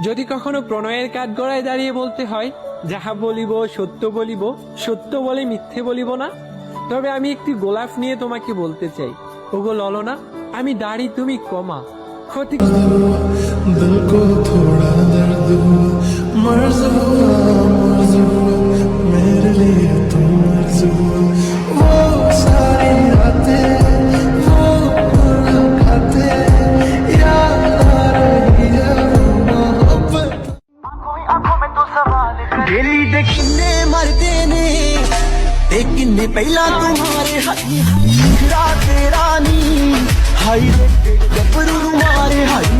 যদি কখনো প্রণয়ের কাঠগড়ায় দাঁড়িয়ে বলতে হয় যাহা বলিব সত্য বলে মিথ্যে বলিব না, তবে আমি একটি গোলাপ নিয়ে তোমাকে বলতে চাই, ওগো ললনা, আমি দাড়ি তুমি কমা, ক্ষতি दिल को थोड़ा दर्द हुआ, मर्ज हुआ मेरे लिए तुम मर्ज हुआ। वो सारी रातें वो मुलाकातें याद आ रही है वो मोहब्बत। डेली दे किन्ने मरदे ने ते किन्ने पहला तुम्हारे हाई तेरा नी हाई गबरू मारे हाई